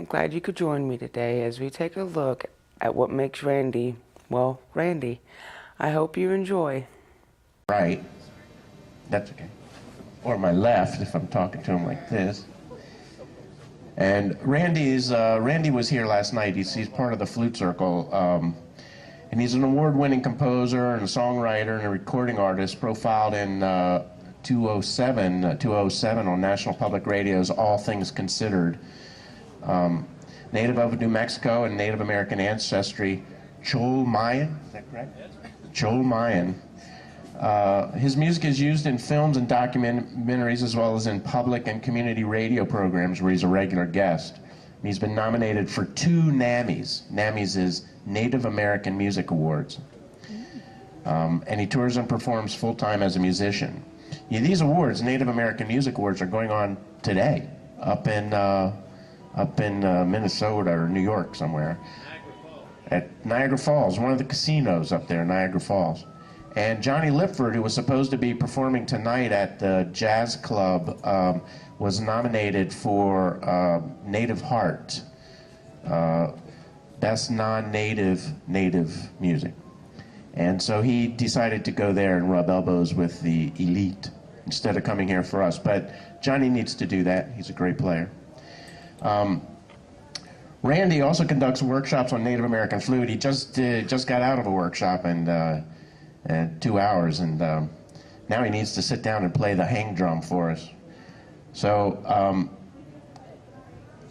glad you could join me today as we take a look at what makes Randy, well, Randy. I hope you enjoy. Right. That's okay. Or my left, if I'm talking to him like this. And Randy was here last night. He's part of the Flute Circle. And he's an award-winning composer and a songwriter and a recording artist, profiled in 207 on National Public Radio's All Things Considered. Native of New Mexico and Native American ancestry, Chol Mayan, is that correct? Chol Mayan. His music is used in films and documentaries as well as in public and community radio programs where he's a regular guest. He's been nominated for 2 NAMMYs. NAMMYs is Native American Music Awards. And he tours and performs full-time as a musician. Yeah, these awards, Native American Music Awards, are going on today up in Minnesota or New York somewhere. At Niagara Falls, one of the casinos up there in Niagara Falls. And Johnny Lipford, who was supposed to be performing tonight at the Jazz Club, was nominated for Native Heart, Best Non-Native Music. And so he decided to go there and rub elbows with the elite instead of coming here for us. But Johnny needs to do that. He's a great player. Randy also conducts workshops on Native American flute. He just got out of a workshop and 2 hours, and now he needs to sit down and play the hang drum for us. So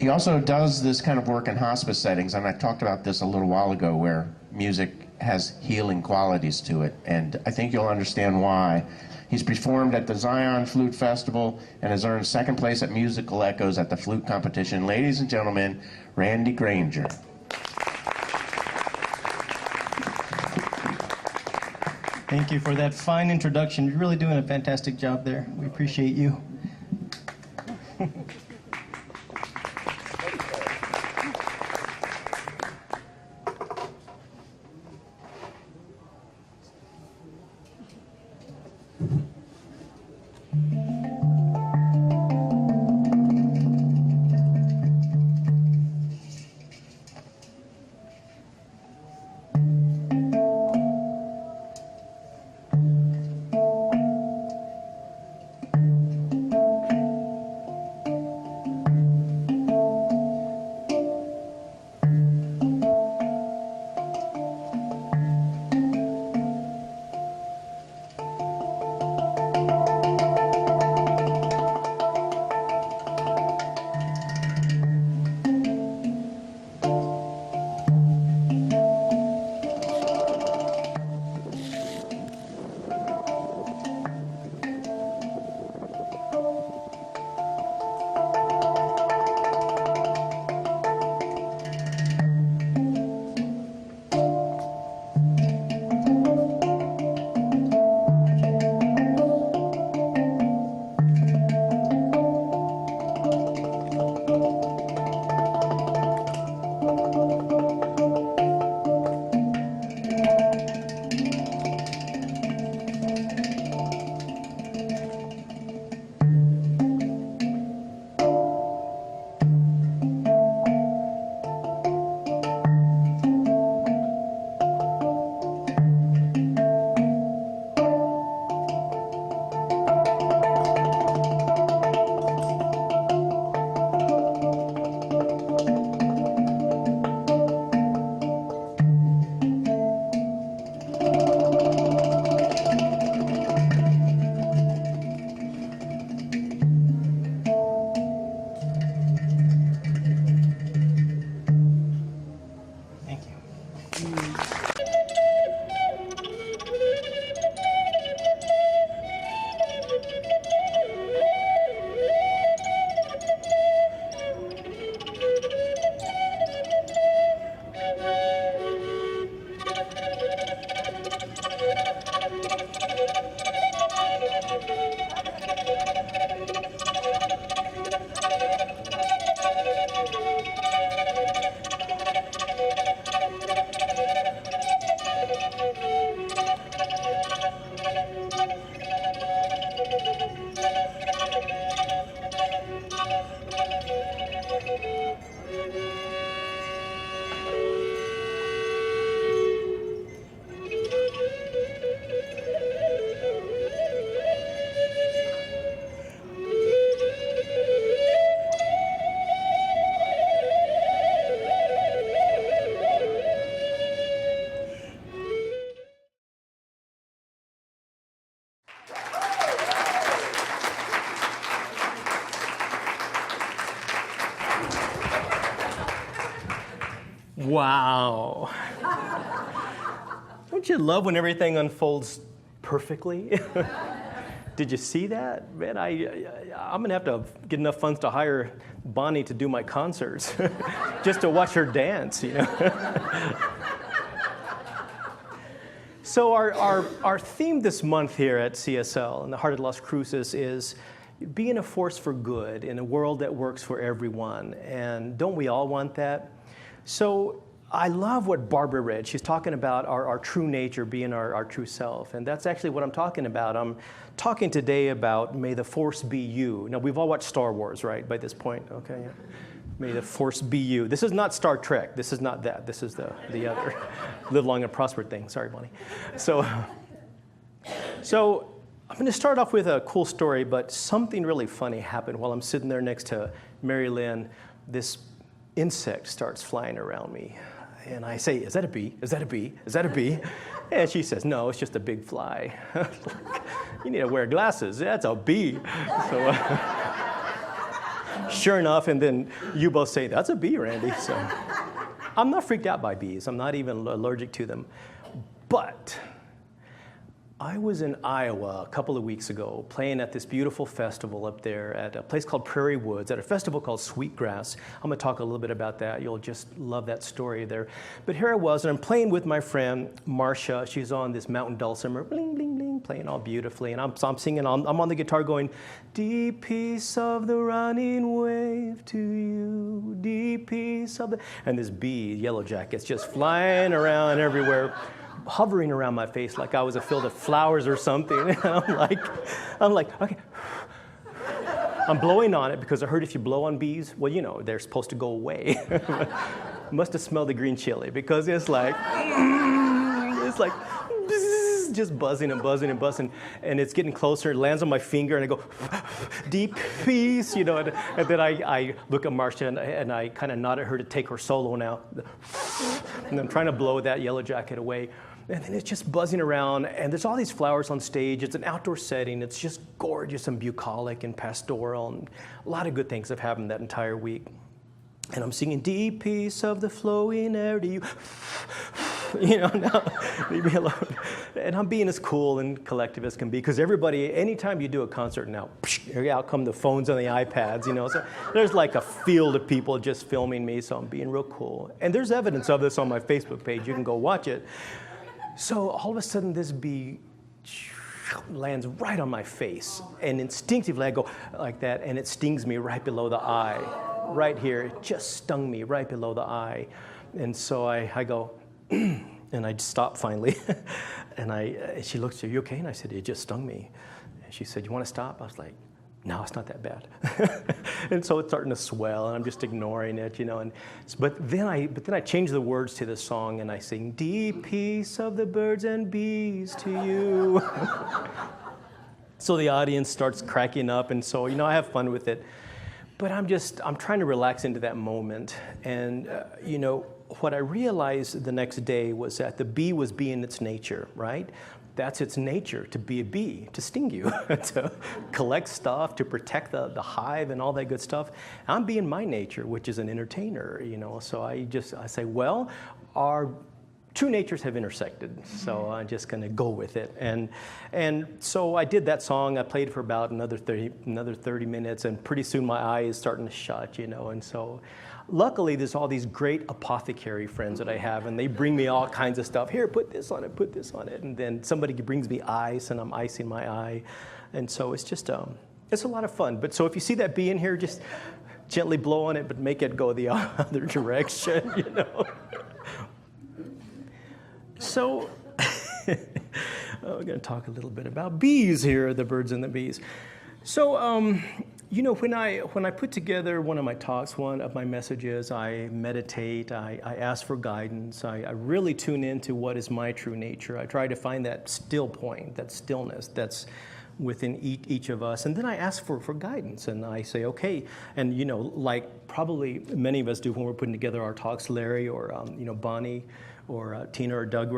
he also does this kind of work in hospice settings, and I talked about this a little while ago, where music has healing qualities to it, and I think you'll understand why. He's performed at the Zion Flute Festival and has earned 2nd place at Musical Echoes at the flute competition. Ladies and gentlemen, Randy Granger. Thank you for that fine introduction. You're really doing a fantastic job there. We appreciate you. Wow. Don't you love when everything unfolds perfectly? Did you see that? Man, I'm going to have to get enough funds to hire Bonnie to do my concerts just to watch her dance, you know? So our theme this month here at CSL in the Heart of Las Cruces is being a force for good in a world that works for everyone. And don't we all want that? So I love what Barbara read. She's talking about our true nature being our true self. And that's actually what I'm talking about. I'm talking today about may the force be you. Now, we've all watched Star Wars, right, by this point? Okay, yeah. May the force be you. This is not Star Trek. This is not that. This is the other live long and prosper thing. Sorry, Bonnie. So I'm going to start off with a cool story, but something really funny happened while I'm sitting there next to Mary Lynn. This insect starts flying around me. And I say, is that a bee? Is that a bee? Is that a bee? And she says, no, it's just a big fly. You need to wear glasses. That's a bee. So sure enough, and then you both say, that's a bee, Randy. So I'm not freaked out by bees. I'm not even allergic to them. But I was in Iowa a couple of weeks ago playing at this beautiful festival up there at a place called Prairie Woods, at a festival called Sweetgrass. I'm going to talk a little bit about that. You'll just love that story there. But here I was, and I'm playing with my friend Marcia. She's on this mountain dulcimer, bling, bling, bling, playing all beautifully. And I'm singing, I'm on the guitar going, deep peace of the running wave to you, deep peace of the... And this bee, yellow jacket's just flying around everywhere, hovering around my face like I was a field of flowers or something. And I'm like, okay. I'm blowing on it because I heard if you blow on bees, well, you know, they're supposed to go away. Must have smelled the green chili because it's like just buzzing and buzzing and buzzing, and it's getting closer. It lands on my finger, and I go, deep peace, you know. And then I look at Marcia, and I kind of nod at her to take her solo now. And I'm trying to blow that yellow jacket away. And then it's just buzzing around, and there's all these flowers on stage. It's an outdoor setting. It's just gorgeous and bucolic and pastoral, and a lot of good things have happened that entire week. And I'm singing, deep peace of the flowing air to you. You know, now, leave me alone. And I'm being as cool and collective as can be, because everybody, anytime you do a concert now, out come the phones and the iPads, you know. So there's like a field of people just filming me, so I'm being real cool. And there's evidence of this on my Facebook page. You can go watch it. So all of a sudden, this bee lands right on my face, and instinctively I go like that, and it stings me right below the eye, right here. It just stung me right below the eye. And so I go, and I stop finally. And she looks, are you okay? And I said, it just stung me. And she said, you want to stop? I was like, no, it's not that bad. And so it's starting to swell, and I'm just ignoring it, you know. But then I change the words to the song, and I sing, deep peace of the birds and bees to you. So the audience starts cracking up, and so, you know, I have fun with it. But I'm trying to relax into that moment. And, you know, what I realized the next day was that the bee was being its nature, right? That's its nature, to be a bee, to sting you, to collect stuff, to protect the hive and all that good stuff. I'm being my nature, which is an entertainer, you know. So I say, well, our true natures have intersected, so I'm just going to go with it. And so I did that song. I played for about another 30 minutes, and pretty soon my eye is starting to shut, you know. And so luckily, there's all these great apothecary friends that I have, and they bring me all kinds of stuff. Here, put this on it, put this on it. And then somebody brings me ice, and I'm icing my eye. And so it's just, it's a lot of fun. But so if you see that bee in here, just gently blow on it, but make it go the other direction, you know. So we're going to talk a little bit about bees here, the birds and the bees. So, you know, when I put together one of my talks, one of my messages, I meditate, I ask for guidance, I really tune into what is my true nature. I try to find that still point, that stillness that's within each of us. And then I ask for guidance, and I say, okay. And, you know, like probably many of us do when we're putting together our talks, Larry or, you know, Bonnie, Tina or Doug,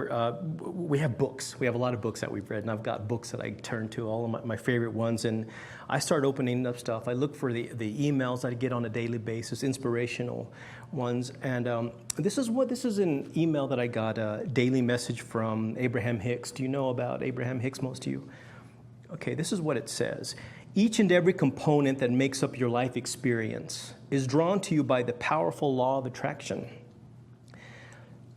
we have books. We have a lot of books that we've read, and I've got books that I turn to, all of my favorite ones, and I start opening up stuff. I look for the emails I get on a daily basis, inspirational ones, and this is an email that I got, a daily message from Abraham Hicks. Do you know about Abraham Hicks, most of you? Okay, this is what it says. Each and every component that makes up your life experience is drawn to you by the powerful law of attraction.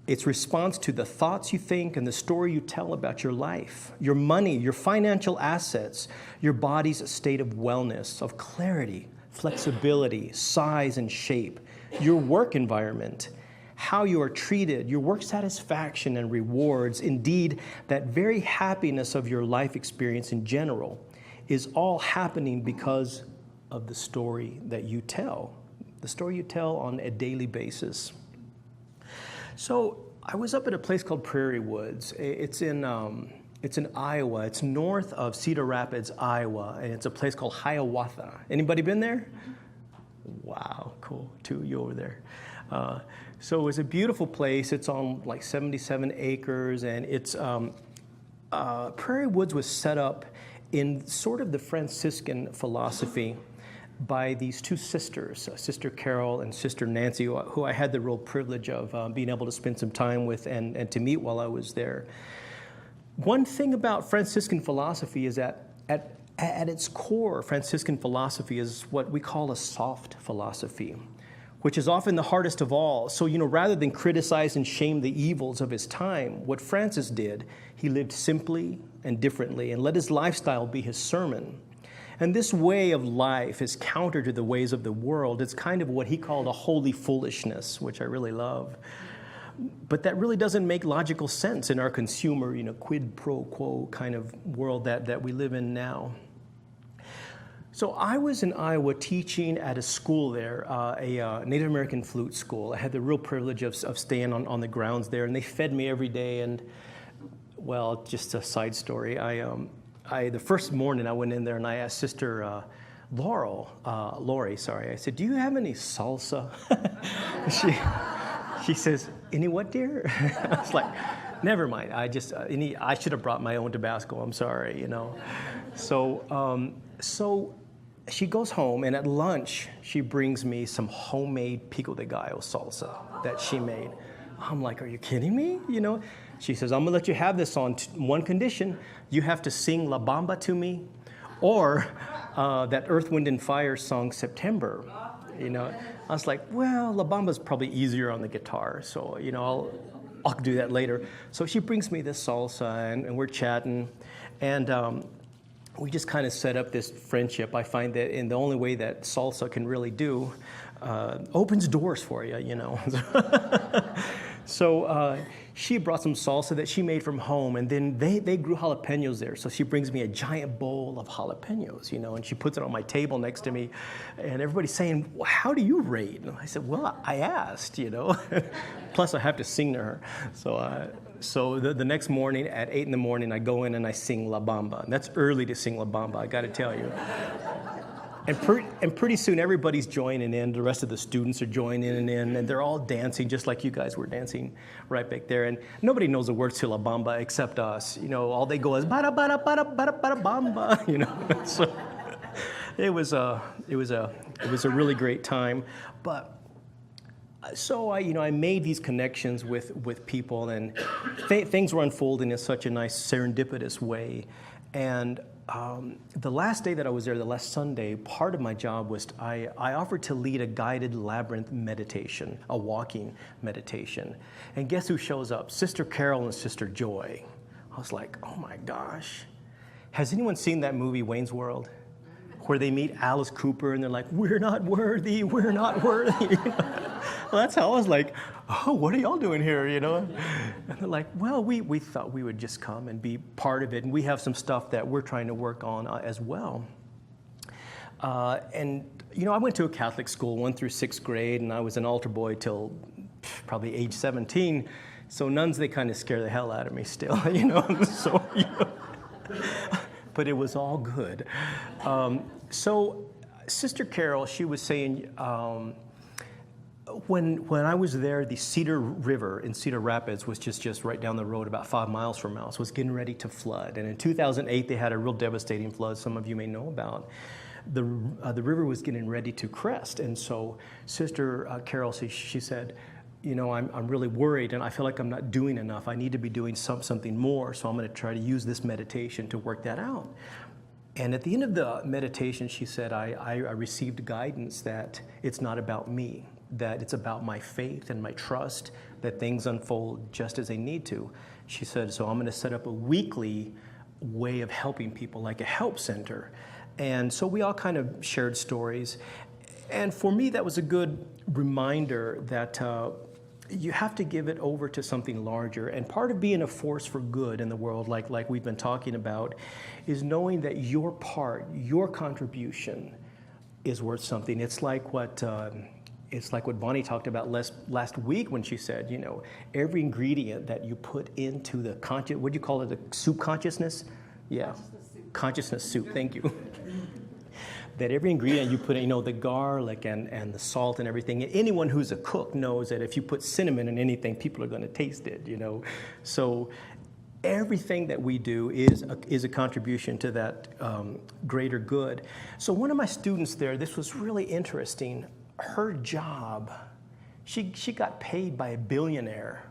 Its response to the thoughts you think and the story you tell about your life, your money, your financial assets, your body's state of wellness, of clarity, flexibility, size and shape, your work environment, how you are treated, your work satisfaction and rewards, indeed, that very happiness of your life experience in general is all happening because of the story that you tell, the story you tell on a daily basis. So I was up at a place called Prairie Woods. It's in Iowa. It's north of Cedar Rapids, Iowa, and it's a place called Hiawatha. Anybody been there? Wow, cool. Two of you over there. So it was a beautiful place. It's on like 77 acres, and it's Prairie Woods was set up in sort of the Franciscan philosophy by these two sisters, Sister Carol and Sister Nancy, who I had the real privilege of being able to spend some time with and to meet while I was there. One thing about Franciscan philosophy is that at its core, Franciscan philosophy is what we call a soft philosophy, which is often the hardest of all. So, rather than criticize and shame the evils of his time, what Francis did, he lived simply and differently and let his lifestyle be his sermon. And this way of life is counter to the ways of the world. It's kind of what he called a holy foolishness, which I really love. But that really doesn't make logical sense in our consumer, quid pro quo kind of world that we live in now. So I was in Iowa teaching at a school there, a Native American flute school. I had the real privilege of staying on the grounds there, and they fed me every day. And, well, just a side story. The first morning I went in there and I asked Sister Lori, I said, "Do you have any salsa?" She says, "Any what, dear?" I was like, "Never mind. I should have brought my own Tabasco. I'm sorry, So she goes home, and at lunch she brings me some homemade pico de gallo salsa that she made. I'm like, "Are you kidding me?" She says, "I'm gonna let you have this on one condition. You have to sing La Bamba to me, or that Earth, Wind, and Fire song, September." I was like, "Well, La Bamba's probably easier on the guitar, so I'll do that later." So she brings me this salsa, and we're chatting, and we just kind of set up this friendship. I find that in the only way that salsa can really do, opens doors for you, So she brought some salsa that she made from home, and then they grew jalapenos there. So she brings me a giant bowl of jalapenos, and she puts it on my table next to me. And everybody's saying, "Well, how do you rate?" And I said, "Well, I asked, Plus, I have to sing to her." So the next morning at 8 in the morning, I go in and I sing La Bamba. And that's early to sing La Bamba, I got to tell you. And pretty soon everybody's joining in. The rest of the students are joining in, and they're all dancing just like you guys were dancing right back there. And nobody knows the words to La Bamba except us. All they go is bada bada bada bada bada bamba. So it was a really great time. But so I made these connections with people, and things were unfolding in such a nice serendipitous way. And the last day that I was there, the last Sunday, part of my job was I offered to lead a guided labyrinth meditation, a walking meditation. And guess who shows up? Sister Carol and Sister Joy. I was like, oh my gosh. Has anyone seen that movie, Wayne's World? Where they meet Alice Cooper and they're like, "We're not worthy, we're not worthy." Well, that's how I was like, "Oh, what are y'all doing here?" And they're like, "Well, we thought we would just come and be part of it, and we have some stuff that we're trying to work on as well." And I went to a Catholic school, 1 through 6th grade, and I was an altar boy till probably age 17. So nuns, they kind of scare the hell out of me still, So, but it was all good. So Sister Carol, she was saying, When I was there, the Cedar River in Cedar Rapids was just right down the road, about 5 miles from us, was getting ready to flood. And in 2008, they had a real devastating flood, some of you may know about. The river was getting ready to crest. And so Sister Carol, she said, you know, I'm really worried and I feel like I'm not doing enough. I need to be doing something more, so I'm going to try to use this meditation to work that out. And at the end of the meditation, she said, I received guidance that it's not about me, that it's about my faith and my trust that things unfold just as they need to. She said, so I'm going to set up a weekly way of helping people, like a help center. And so we all kind of shared stories. And for me, that was a good reminder that you have to give it over to something larger. And part of being a force for good in the world, like we've been talking about, is knowing that your part, your contribution is worth something. It's like what Bonnie talked about last week when she said, you know, every ingredient that you put into the what do you call it, the soup consciousness? Yeah, consciousness soup, thank you. That every ingredient you put in, you know, the garlic and the salt and everything, anyone who's a cook knows that if you put cinnamon in anything, people are going to taste it, you know. So everything that we do is a contribution to that greater good. So one of my students there, this was really interesting. Her job, she got paid by a billionaire,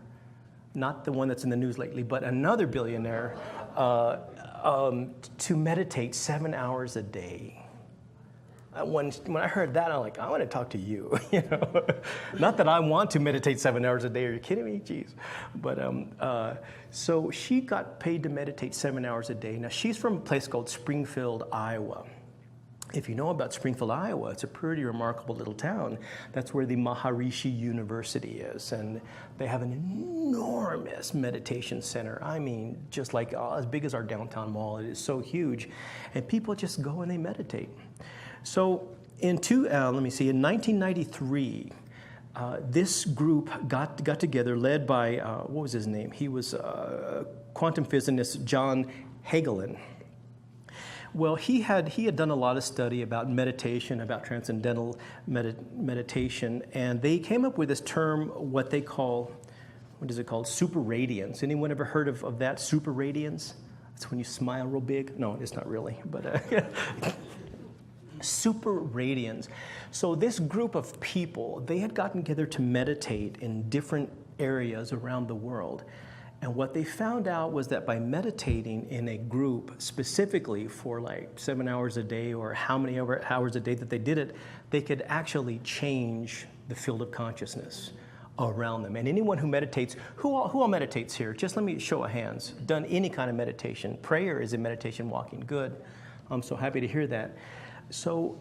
not the one that's in the news lately, but another billionaire, to meditate 7 hours a day. When I heard that, I'm like, I want to talk to you. You know, not that I want to meditate 7 hours a day. Are you kidding me? Jeez. But so she got paid to meditate 7 hours a day. Now she's from a place called Springfield, Iowa. If you know about Springfield, Iowa, it's a pretty remarkable little town. That's where the Maharishi University is, and they have an enormous meditation center. I mean, just like as big as our downtown mall. It is so huge, and people just go and they meditate. So in 1993, this group got together, led by, what was his name? He was quantum physicist John Hagelin. Well, he had done a lot of study about meditation, about transcendental meditation, and they came up with this term, what they call, what is it called? Super radiance. Anyone ever heard of that, super radiance? It's when you smile real big. No, it's not really, but super radiance. So this group of people, they had gotten together to meditate in different areas around the world. And what they found out was that by meditating in a group specifically for like 7 hours a day or how many hours a day that they did it, they could actually change the field of consciousness around them. And anyone who meditates, who all meditates here? Just let me show of hands. Done any kind of meditation. Prayer is a meditation walking. Good. I'm so happy to hear that. So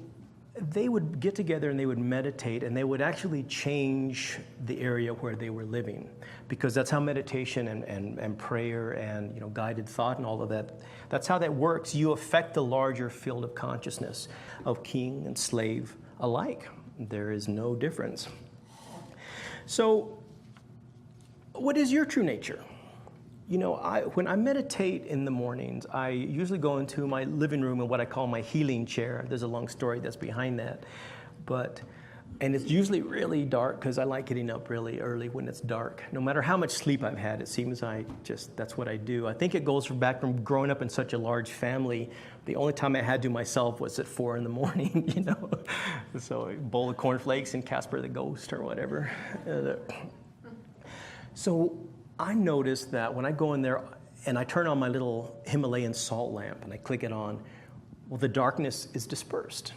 they would get together and they would meditate and they would actually change the area where they were living, because that's how meditation and prayer and, you know, guided thought and all of that, that's how that works. You affect the larger field of consciousness of king and slave alike. There is no difference. So what is your true nature? You know, when I meditate in the mornings, I usually go into my living room in what I call my healing chair. There's a long story that's behind that. And it's usually really dark because I like getting up really early when it's dark. No matter how much sleep I've had, it seems that's what I do. I think it goes back from growing up in such a large family. The only time I had to myself was at 4 in the morning, you know. So a bowl of cornflakes and Casper the Ghost or whatever. So I noticed that when I go in there and I turn on my little Himalayan salt lamp and I click it on, well, the darkness is dispersed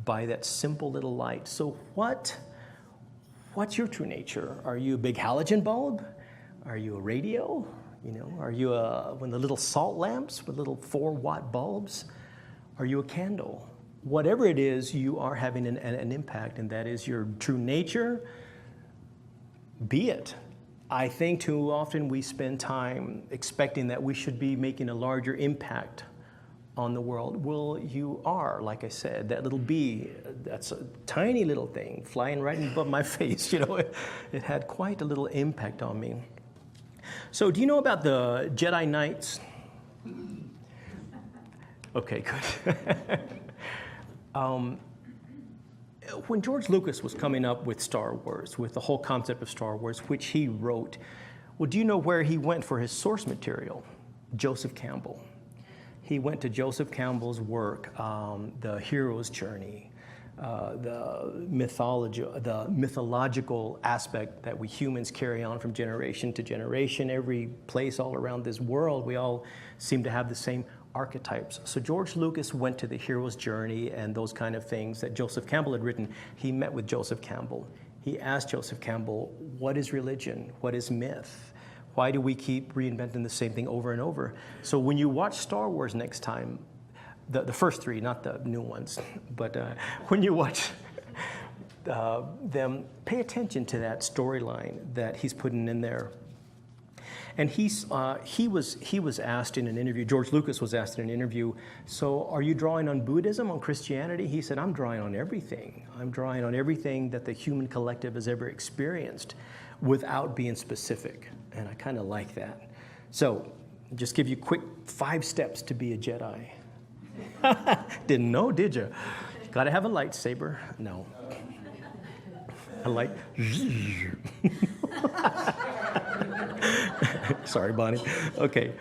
by that simple little light. So what's your true nature? Are you a big halogen bulb? Are you a radio? You know, are you one of the little salt lamps with little 4-watt bulbs? Are you a candle? Whatever it is, you are having an impact, and that is your true nature. Be it. I think too often we spend time expecting that we should be making a larger impact on the world. Well, you are, like I said, that little bee, that's a tiny little thing flying right above my face, you know, it had quite a little impact on me. So do you know about the Jedi Knights? Okay, good. when George Lucas was coming up with Star Wars, with the whole concept of Star Wars, which he wrote, well, do you know where he went for his source material? Joseph Campbell. He went to Joseph Campbell's work, The Hero's Journey, the mythological aspect that we humans carry on from generation to generation. Every place all around this world, we all seem to have the same archetypes. So George Lucas went to The Hero's Journey and those kind of things that Joseph Campbell had written. He met with Joseph Campbell. He asked Joseph Campbell, what is religion? What is myth? Why do we keep reinventing the same thing over and over? So when you watch Star Wars next time, the first three, not the new ones, but when you watch them, pay attention to that storyline that he's putting in there. And he was asked in an interview, George Lucas was asked in an interview, so are you drawing on Buddhism, on Christianity? He said, I'm drawing on everything. I'm drawing on everything that the human collective has ever experienced without being specific. And I kind of like that. So, just give you quick 5 steps to be a Jedi. Didn't know, did you? Got to have a lightsaber. No. A light. Sorry, Bonnie. Okay.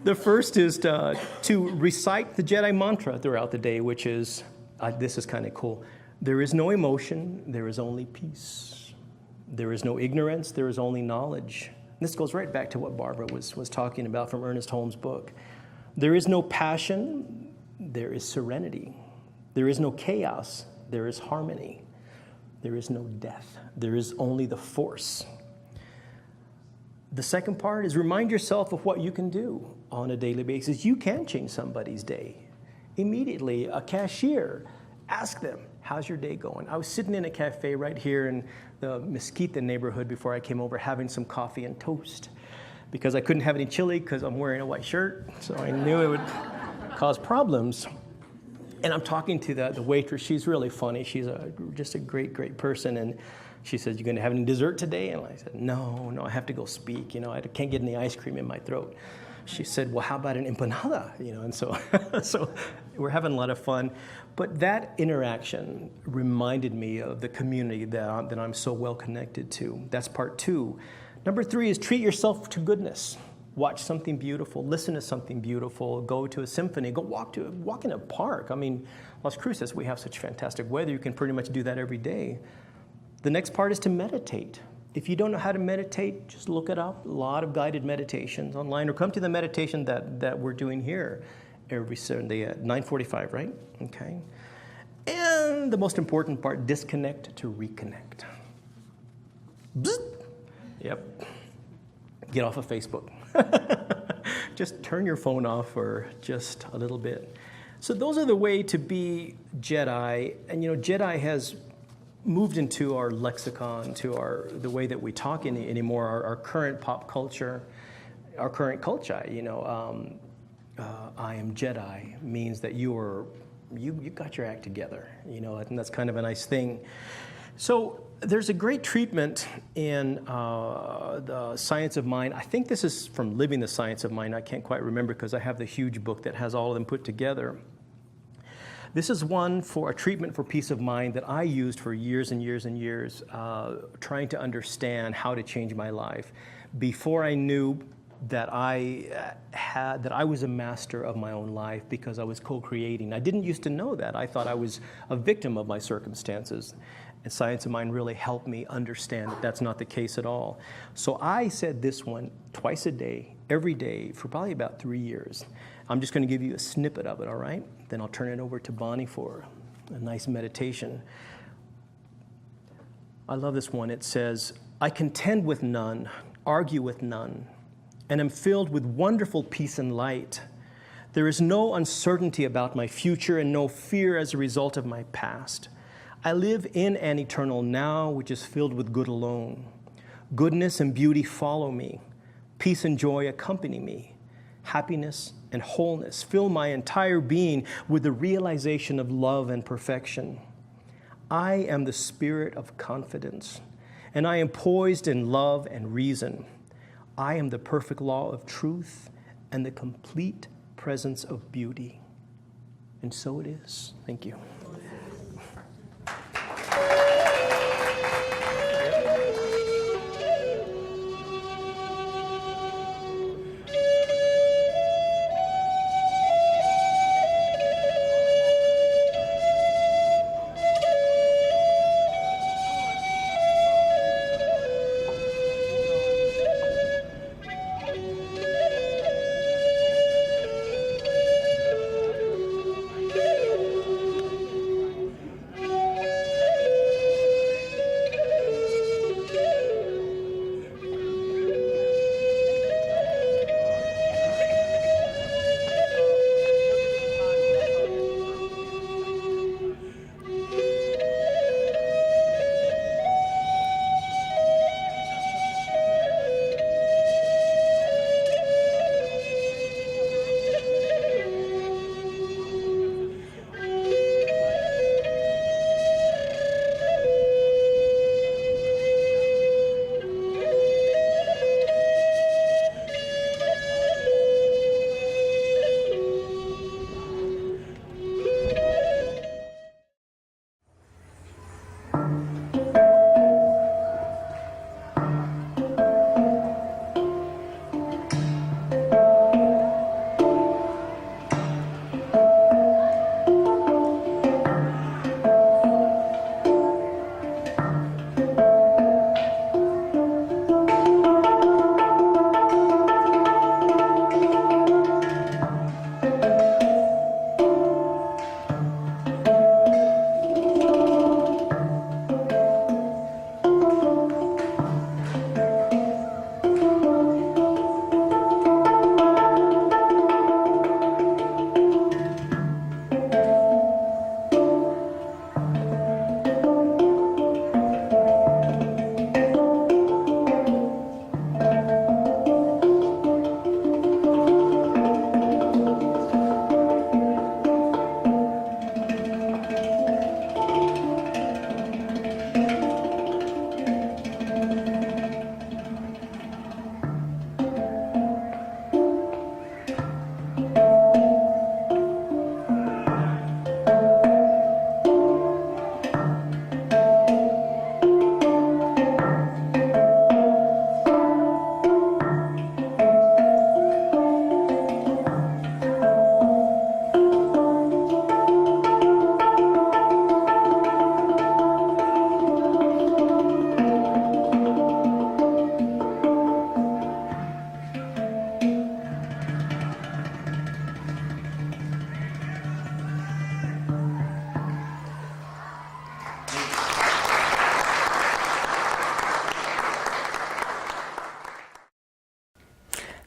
The first is to recite the Jedi mantra throughout the day, which is, this is kind of cool. There is no emotion, there is only peace. There is no ignorance, there is only knowledge. This goes right back to what Barbara was talking about from Ernest Holmes' book. There is no passion, there is serenity. There is no chaos, there is harmony. There is no death, there is only the force. The second part is remind yourself of what you can do on a daily basis. You can change somebody's day. Immediately, a cashier, ask them, how's your day going? I was sitting in a cafe right here in the Mesquite neighborhood before I came over having some coffee and toast because I couldn't have any chili because I'm wearing a white shirt, so I knew it would cause problems. And I'm talking to the waitress. She's really funny. She's just a great, great person. And she said, you going to have any dessert today? And I said, no, I have to go speak. I can't get any ice cream in my throat. She said, well, how about an empanada? And so, so we're having a lot of fun. But that interaction reminded me of the community that I'm so well connected to. That's part 2. Number 3 is treat yourself to goodness. Watch something beautiful, listen to something beautiful, go to a symphony, go walk in a park. I mean, Las Cruces, we have such fantastic weather. You can pretty much do that every day. The next part is to meditate. If you don't know how to meditate, just look it up. A lot of guided meditations online, or come to the meditation that we're doing here every Sunday at 9:45, right? Okay. And the most important part, disconnect to reconnect. Bzz. Yep. Get off of Facebook. Just turn your phone off for just a little bit. So those are the way to be Jedi. And Jedi has moved into our lexicon, to the way that we talk anymore, our current pop culture, our current culture. I am Jedi means that you got your act together. And that's kind of a nice thing. So there's a great treatment in the Science of Mind. I think this is from Living the Science of Mind. I can't quite remember because I have the huge book that has all of them put together. This is one for a treatment for peace of mind that I used for years and years and years, trying to understand how to change my life. Before I knew that I was a master of my own life because I was co-creating. I didn't used to know that. I thought I was a victim of my circumstances. And Science of Mind really helped me understand that that's not the case at all. So I said this one twice a day, every day, for probably about 3 years. I'm just going to give you a snippet of it, all right? Then I'll turn it over to Bonnie for a nice meditation. I love this one. It says, I contend with none, argue with none, and am filled with wonderful peace and light. There is no uncertainty about my future and no fear as a result of my past. I live in an eternal now, which is filled with good alone. Goodness and beauty follow me. Peace and joy accompany me. Happiness and wholeness fill my entire being with the realization of love and perfection. I am the spirit of confidence, and I am poised in love and reason. I am the perfect law of truth and the complete presence of beauty. And so it is. Thank you.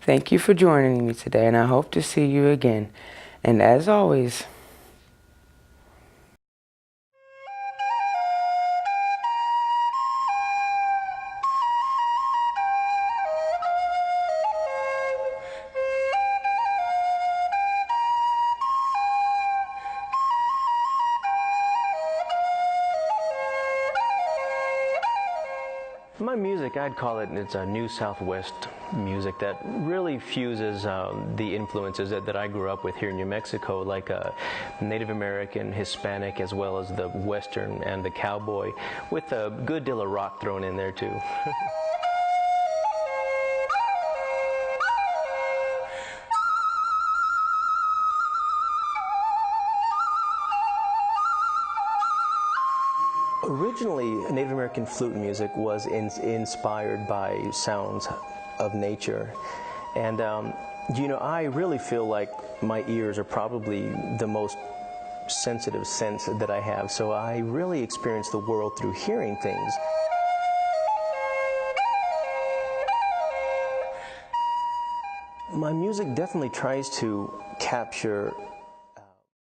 Thank you for joining me today, and I hope to see you again. And as always, My music, I'd call it's a New Southwest music that really fuses the influences that I grew up with here in New Mexico, like Native American, Hispanic, as well as the Western and the cowboy, with a good deal of rock thrown in there too. Originally, Native American flute music was inspired by sounds of nature. And, you know, I really feel like my ears are probably the most sensitive sense that I have. So I really experience the world through hearing things. My music definitely tries to capture